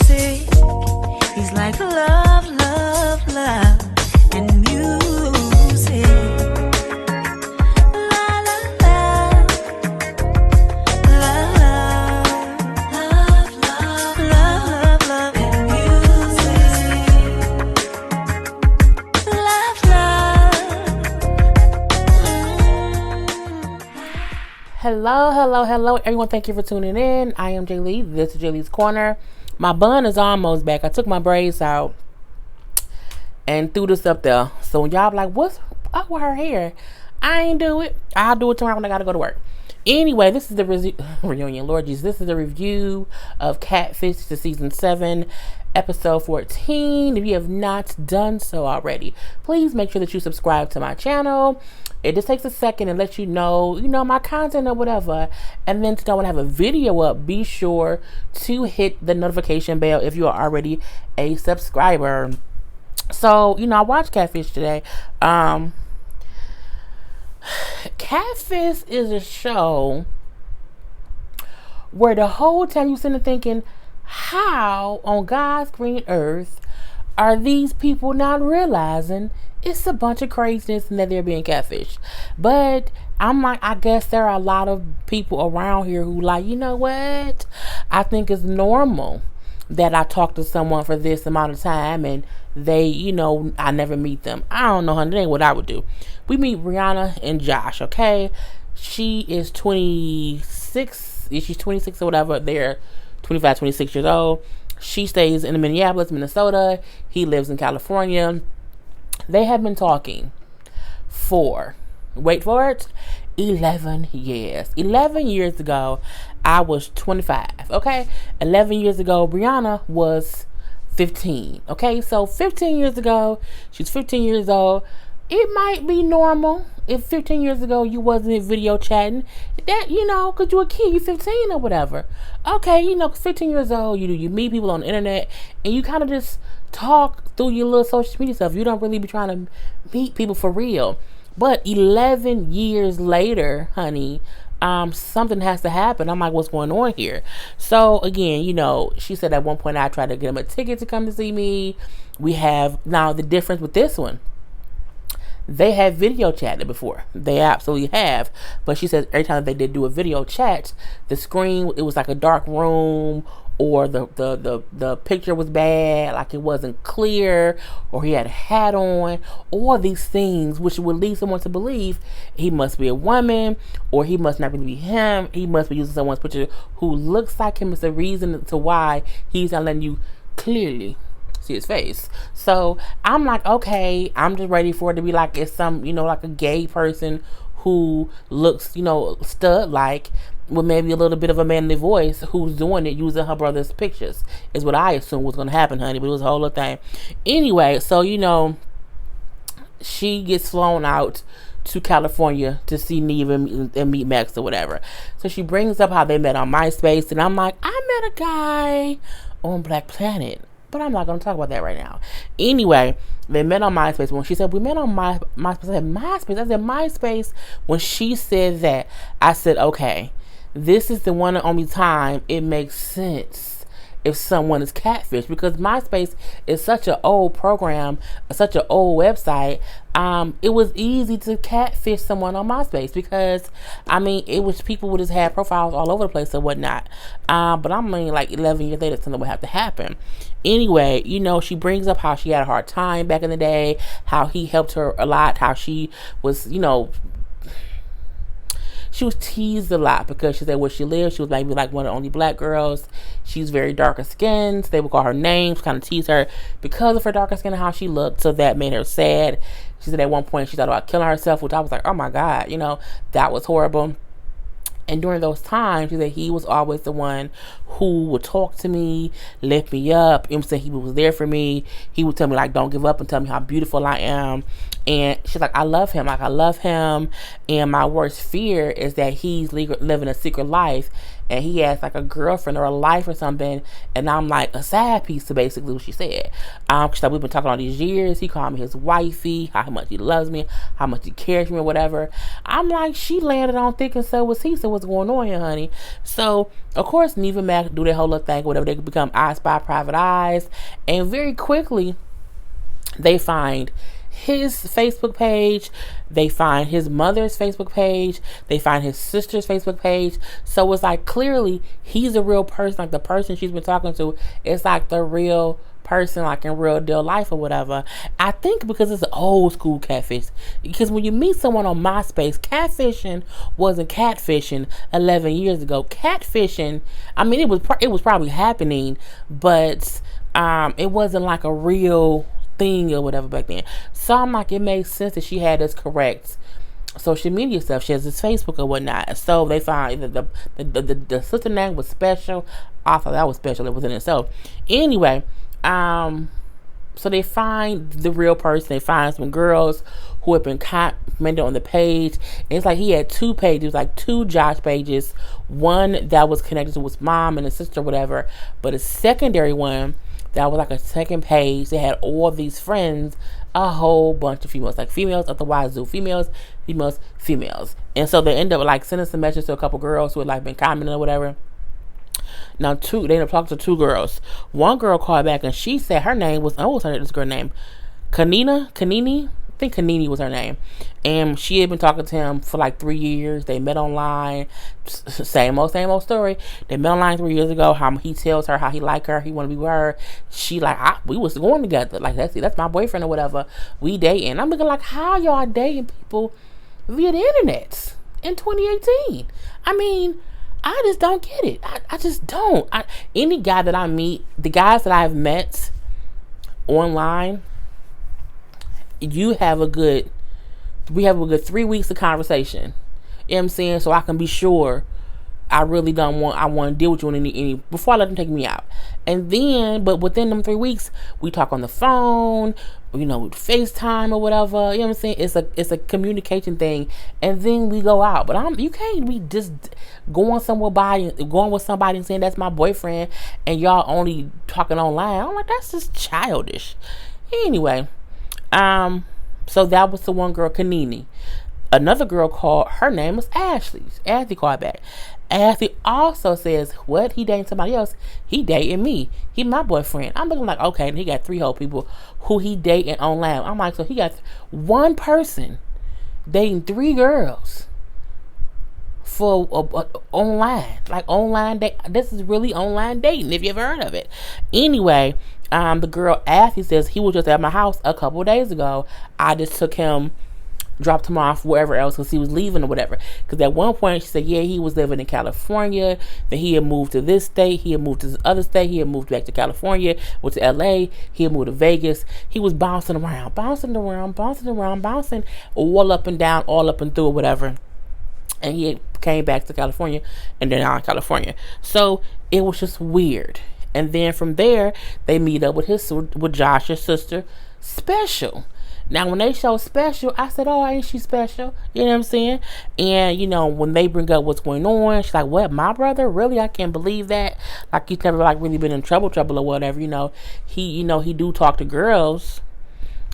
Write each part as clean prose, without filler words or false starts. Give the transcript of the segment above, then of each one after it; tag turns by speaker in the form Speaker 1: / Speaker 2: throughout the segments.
Speaker 1: music. He's like love, love, love, and music. La la la, love, love, love, love, love, love, and music. Love, love.
Speaker 2: Hello, everyone. Thank you for tuning in. I am Jay Lee. This is Jay Lee's Corner. My bun is almost back. I took my braids out and threw this up there. So when y'all be like, what's up with her hair? I ain't do it. I'll do it tomorrow when I gotta go to work. Anyway, this is the reunion. Lord Jesus, this is the review of Catfish, the season 7, episode 14. If you have not done so already, please make sure that you subscribe to my channel. It just takes a second and lets you know my content or whatever. And then to know when I have a video up, be sure to hit the notification bell if you are already a subscriber. So, I watched Catfish today. Catfish is a show where the whole time you're sitting there thinking, how on God's green earth are these people not realizing it's a bunch of craziness and that they're being catfished? But I'm like, I guess there are a lot of people around here who like, you know what? I think it's normal that I talk to someone for this amount of time and they, I never meet them. I don't know, honey. That ain't what I would do. We meet Brianna and Josh, okay? She is 26. She's 26 or whatever. They're 25, 26 years old. She stays in Minneapolis, Minnesota. He lives in California. They have been talking for, wait for it, 11 years. 11 years ago, I was 25, okay? 11 years ago, Brianna was 15, okay? So 15 years ago, she's 15 years old. It might be normal if 15 years ago you wasn't video chatting. That, because you're a kid, you're 15 or whatever. Okay, 'cause 15 years old, you meet people on the internet and you kind of just talk through your little social media stuff. You don't really be trying to meet people for real. But 11 years later, honey, something has to happen. I'm like, what's going on here? So again, she said at one point I tried to get him a ticket to come to see me. We have now the difference with this one. They have video chatted before. They absolutely have. But she says every time they did do a video chat, the screen, it was like a dark room, or the picture was bad, like it wasn't clear, or he had a hat on, all these things which would lead someone to believe he must be a woman, or he must not really be him. He must be using someone's picture who looks like him. It's the reason to why he's not letting you clearly see his face. So I'm like, okay, I'm just ready for it to be like it's some, like a gay person who looks, stud like, with maybe a little bit of a manly voice, who's doing it using her brother's pictures, is what I assume was going to happen, honey. But it was a whole other thing. Anyway, so she gets flown out to California to see Neve and meet Max or whatever. So she brings up how they met on MySpace, and I'm like, I met a guy on Black Planet, but I'm not going to talk about that right now. Anyway, they met on MySpace. When she said, we met on MySpace, I said, MySpace. When she said that, I said, okay, this is the one and only time it makes sense if someone is catfish, because MySpace is such an old program, such an old website. It was easy to catfish someone on MySpace because, it was people would just have profiles all over the place and whatnot. But like 11 years later, something would have to happen. Anyway, she brings up how she had a hard time back in the day, how he helped her a lot, how she was, she was teased a lot because she said where she lived, she was maybe like one of the only black girls. She's very darker skinned. So they would call her names, kind of tease her because of her darker skin and how she looked. So that made her sad. She said at one point she thought about killing herself, which I was like, oh my God, that was horrible. And during those times, she said he was always the one who would talk to me, lift me up. He was there for me. He would tell me, like, don't give up, and tell me how beautiful I am. And she's like, I love him. And my worst fear is that he's living a secret life and he has like a girlfriend or a life or something, and I'm like a side piece to basically what she said. She's like, we've been talking all these years. He called me his wifey, how much he loves me, how much he cares for me, or whatever. I'm like, she landed on thick, and so was he. So what's going on here, honey? So of course, Neve and Mac do their whole little thing, whatever. They become I Spy Private Eyes, and very quickly they find his Facebook page, they find his mother's Facebook page, they find his sister's Facebook page. So it's like clearly he's a real person, like the person she's been talking to, it's like the real person, like in real deal life or whatever. I think because it's old school catfish. Because when you meet someone on MySpace, catfishing wasn't catfishing 11 years ago. Catfishing, I mean, it was probably happening, but it wasn't like a real thing or whatever back then. So I'm like, it makes sense that she had this correct social media stuff. She has this Facebook or whatnot. So they find the sister name was Special. I thought that was special. It was in itself. Anyway, so they find the real person. They find some girls who have been commented on the page. And it's like he had two pages, like two Josh pages. One that was connected to his mom and his sister or whatever. But a secondary one that was like a second page. They had all these friends, a whole bunch of females, like females at the wazoo, females. And so they end up like sending some messages to a couple girls who had like been commenting or whatever. Now they ended up talking to two girls. One girl called back and she said her name was, what was this girl name? Kanini? I think Kanini was her name. And she had been talking to him for like 3 years. They met online. Same old story. They met online 3 years ago. How he tells her how he like her. He want to be with her. She like, we was going together. Like, that's my boyfriend or whatever. We dating. I'm looking like, how y'all dating people via the internet in 2018? I mean, I just don't get it. I just don't. Any guy that I meet, the guys that I've met online, we have a good 3 weeks of conversation. You know what I'm saying? So I can be sure I really I want to deal with you in any before I let them take me out. And then, but within them 3 weeks, we talk on the phone, FaceTime or whatever. You know what I'm saying? It's a communication thing. And then we go out. But you can't be just going with somebody and saying that's my boyfriend and y'all only talking online. I'm like, that's just childish. Anyway, so that was the one girl, Kanini. Another girl called, her name was Ashley. Ashley called back. Ashley also says, what? He dating somebody else? He dating me. He my boyfriend. I'm looking like, okay, and he got 3 whole people who he dating online. I'm like, so he got one person dating 3 girls for online, like online date. This is really online dating, if you ever heard of it. Anyway, the girl Ashley says he was just at my house a couple of days ago. I just dropped him off wherever else because he was leaving or whatever. Because at one point she said, yeah, he was living in California. Then he had moved to this state. He had moved to this other state. He had moved back to California, went to LA. He had moved to Vegas. He was bouncing all up and down, all up and through or whatever. And he came back to California and they're now in California. So it was just weird. And then from there, they meet up with Josh's sister, Special. Now, when they show Special, I said, oh, ain't she special? You know what I'm saying? And, when they bring up what's going on, she's like, what, my brother? Really? I can't believe that. Like, he's never, really been in trouble or whatever, He do talk to girls.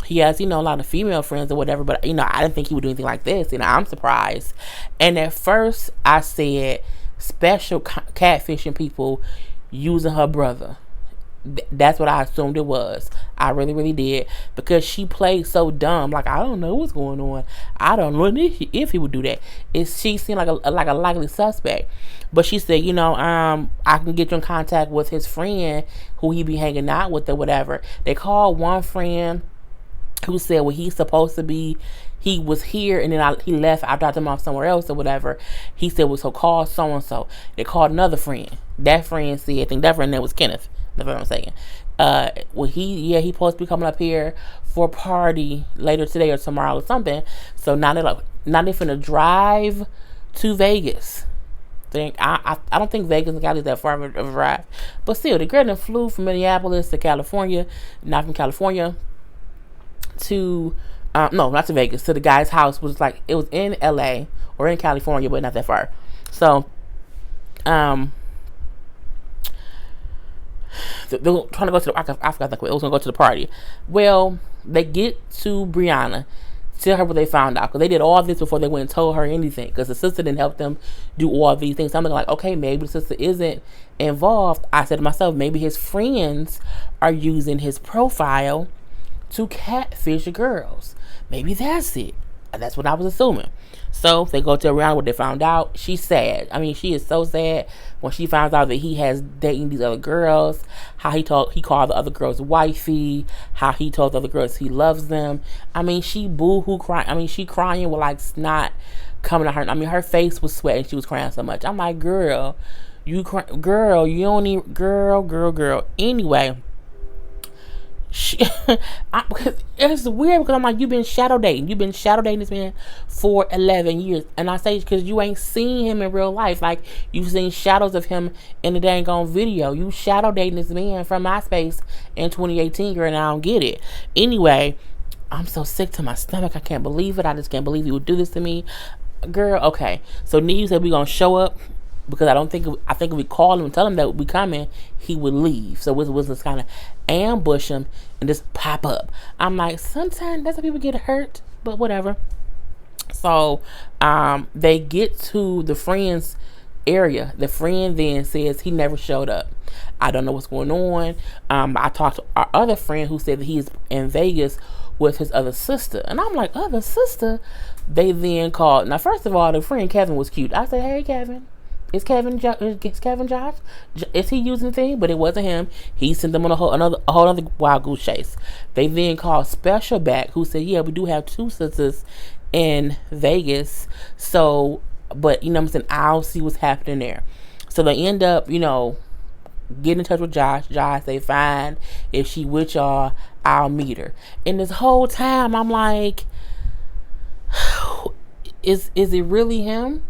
Speaker 2: He has, a lot of female friends or whatever, but, I didn't think he would do anything like this. I'm surprised. And at first, I said, Special catfishing people using her brother. That's what I assumed it was. I really, really did. Because she played so dumb. Like, I don't know what's going on. I don't know if he would do that. She seemed like a likely suspect. But she said, I can get you in contact with his friend who he be hanging out with or whatever. They called one friend who said, well, he's supposed to be, he was here and then he left. I dropped him off somewhere else or whatever. He said, well, so call so-and-so. They called another friend. That friend said, I think that friend name was Kenneth. That's what I'm saying. He supposed to be coming up here for a party later today or tomorrow or something. So now they finna drive to Vegas. I don't think Vegas and Cali is that far of a drive, but still, the girl flew from Minneapolis to California, not from California to not to Vegas, to the guy's house. Was like, it was in LA or in California, but not that far. So um they're trying to go to the, I forgot it was gonna go to the party. Well, they get to Brianna, tell her what they found out, because they did all this before they went and told her anything, because the sister didn't help them do all these things. So I'm like, okay, maybe the sister isn't involved. I said to myself, maybe his friends are using his profile to catfish girls. Maybe that's it. That's what I was assuming. So they go to around what they found out. She's sad. I mean, she is so sad when she finds out that he has dating these other girls. How he called the other girls wifey. How he told the other girls he loves them. I mean, she boo-hoo crying. I mean, she crying with like snot coming out her. I mean, her face was sweating. She was crying so much. I'm like, girl, you don't need, girl. Anyway. It's weird because I'm like, you've been shadow dating this man for 11 years, and I say because you ain't seen him in real life. Like, you've seen shadows of him in the dang on video. You shadow dating this man from MySpace in 2018, girl, and I don't get it. Anyway, I'm so sick to my stomach. I can't believe it. I just can't believe you would do this to me, girl. Okay, so Neil said we gonna show up, because I think if we call him and tell him that we coming, he would leave. So it was just kind of ambush him and just pop up. I'm like, sometimes that's how people get hurt, but whatever. So they get to the friend's area. The friend then says he never showed up. I don't know what's going on. I talked to our other friend who said that he's in Vegas with his other sister, and I'm like, other sister? They then called. Now, first of all, the friend Kevin was cute. I said, hey, Kevin. Is Kevin Josh? Is he using the thing? But it wasn't him. He sent them on a whole other wild goose chase. They then called Special back, who said, yeah, we do have two sisters in Vegas. So, but, you know what I'm saying, I'll see what's happening there. So they end up, getting in touch with Josh. Josh say, fine, if she with y'all, I'll meet her. And this whole time, I'm like, is it really him?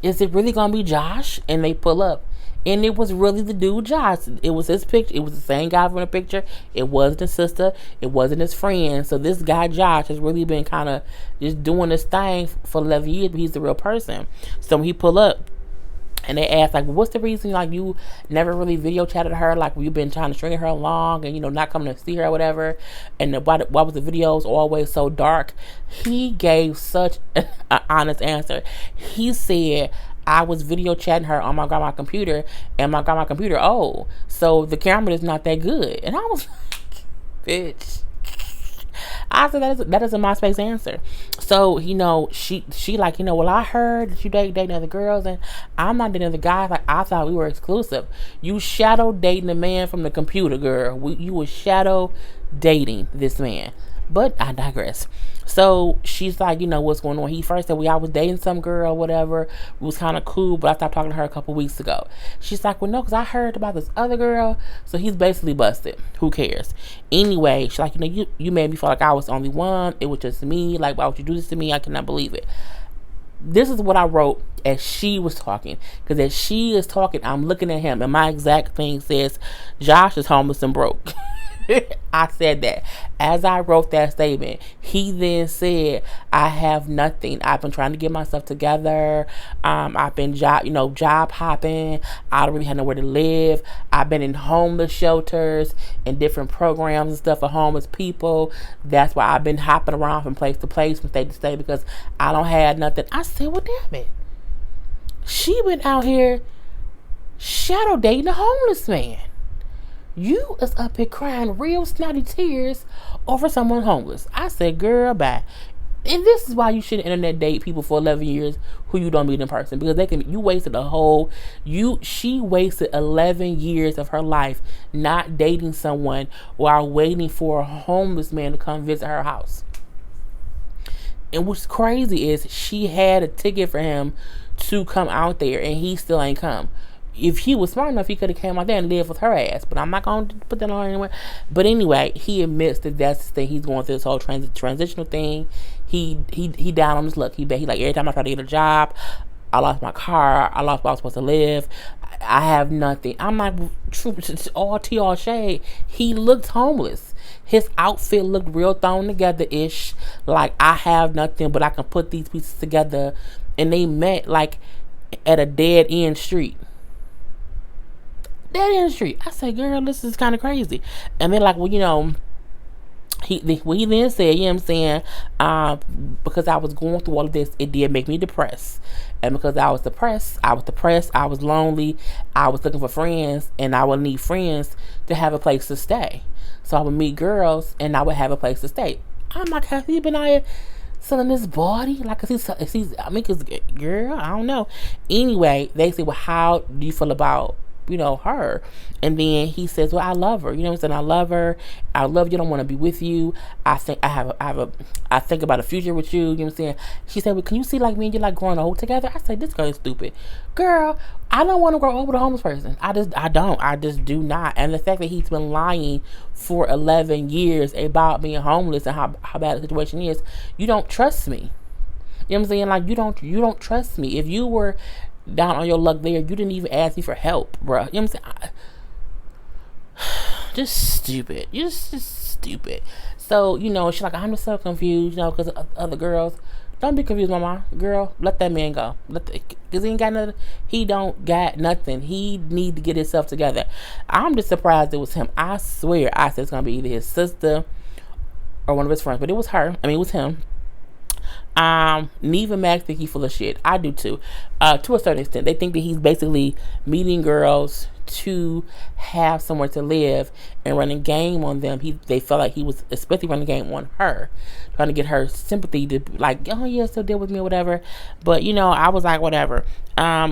Speaker 2: Is it really gonna be Josh? And they pull up, and it was really the dude Josh. It was his picture. It was the same guy from the picture. It wasn't his sister. It wasn't his friend. So this guy Josh has really been kind of just doing this thing for 11 years, but he's the real person. So when he pull up, and they asked, like, well, what's the reason, like, you never really video chatted her? Like, you've been trying to string her along and, not coming to see her or whatever. And why was the videos always so dark? He gave such an honest answer. He said, I was video chatting her on my grandma's computer, and my grandma's computer, so the camera is not that good. And I was like, bitch. I said that is a MySpace answer. So, she like, well, I heard that you dating other girls, and I'm not dating other guys. Like, I thought we were exclusive. You shadow dating a man from the computer, girl. You were shadow dating this man. But I digress. So she's like, what's going on? He first said, I was dating some girl, whatever. It was kind of cool, but I stopped talking to her a couple weeks ago. She's like, well, no, because I heard about this other girl. So he's basically busted. Who cares? Anyway, she's like, you made me feel like I was the only one. It was just me. Like, why would you do this to me? I cannot believe it. This is what I wrote as she was talking. Because as she is talking, I'm looking at him, and my exact thing says, Josh is homeless and broke. I said that. As I wrote that statement, he then said, I have nothing. I've been trying to get myself together. I've been job hopping. I don't really have nowhere to live. I've been in homeless shelters and different programs and stuff for homeless people. That's why I've been hopping around from place to place, from state to state, because I don't have nothing. I said, well, damn it. She been out here shadow dating a homeless man. You is up here crying real snotty tears over someone homeless. I said, girl, bye. And this is why you shouldn't internet date people for 11 years who you don't meet in person, because she wasted 11 years of her life not dating someone while waiting for a homeless man to come visit her house. And what's crazy is she had a ticket for him to come out there, and he still ain't come. If he was smart enough, he could have came out there and lived with her ass. But I'm not going to put that on anywhere. But anyway, he admits that that's the thing. He's going through this whole transitional thing. He down on his luck. He like, every time I try to get a job, I lost my car. I lost where I was supposed to live. I have nothing. I'm like, all tea, all shade. He looked homeless. His outfit looked real thrown together-ish. Like, I have nothing, but I can put these pieces together. And they met, like, at a dead-end street. dead in the street. I said, girl, this is kind of crazy. And they're like, well, he then said, you know what I'm saying, because I was going through all of this, it did make me depressed. And because I was depressed, I was lonely, I was looking for friends, and I would need friends to have a place to stay. So I would meet girls, and I would have a place to stay. I'm like, has he been out here selling his body? Like, cause girl, I don't know. Anyway, they say, well, how do you feel about, her? And then he says, well, I love her. You know what I'm saying? I love her. I love you. I don't want to be with you. I think I think about a future with you. You know what I'm saying? She said, well, can you see like me and you like growing old together? I said, this girl is stupid. Girl, I don't want to grow old with a homeless person. I just do not. And the fact that he's been lying for 11 years about being homeless and how bad the situation is, you don't trust me. You know what I'm saying? Like, you don't trust me. If you were down on your luck there, you didn't even ask me for help, bro. You know what I'm saying? Just stupid. Just stupid. So, she's like, I'm just so confused, because other girls. Don't be confused, mama. Girl, let that man go. Because he ain't got nothing. He don't got nothing. He need to get himself together. I'm just surprised it was him. I swear I said it's going to be either his sister or one of his friends. But it was her. I mean, it was him. Neve and Max think he's full of shit. I do too. To a certain extent. They think that he's basically meeting girls to have somewhere to live and running game on them. They felt like he was especially running game on her, trying to get her sympathy to like, oh yeah, still deal with me or whatever. But I was like, whatever.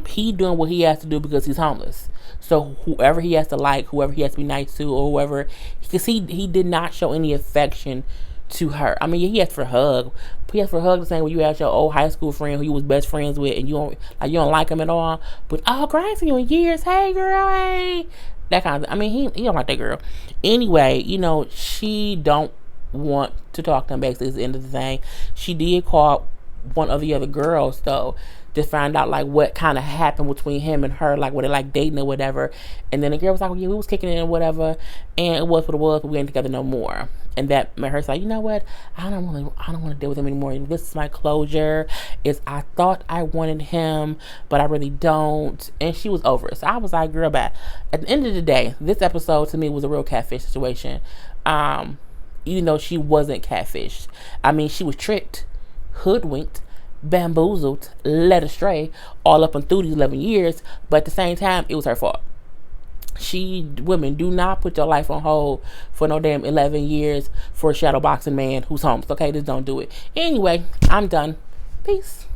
Speaker 2: He doing what he has to do because he's homeless. So whoever he has to like, whoever he has to be nice to, or whoever, because he did not show any affection to her. I mean, he asked for a hug. He asked for a hug the same way you asked your old high school friend who you was best friends with, and you don't like him at all. But I ain't seen you in years. Hey, girl, hey, that kind of. I mean, he don't like that girl. Anyway, she don't want to talk to him. Basically, is the end of the thing. She did call one of the other girls though to find out like what kind of happened between him and her, like were they like dating or whatever. And then the girl was like, well, yeah, we was kicking it and whatever, and it was what it was, but we ain't together no more. And that made her say, you know what, I don't want to deal with him anymore. This is my closure. I thought I wanted him, but I really don't. And she was over it. So I was like, girl, bye. At the end of the day, this episode to me was a real catfish situation. Even though she wasn't catfished. I mean, she was tricked, hoodwinked, bamboozled, led astray all up and through these 11 years, but at the same time it was her fault. Women, do not put your life on hold for no damn 11 years for a shadow boxing man who's homeless. Okay, just don't do it. Anyway, I'm done. Peace.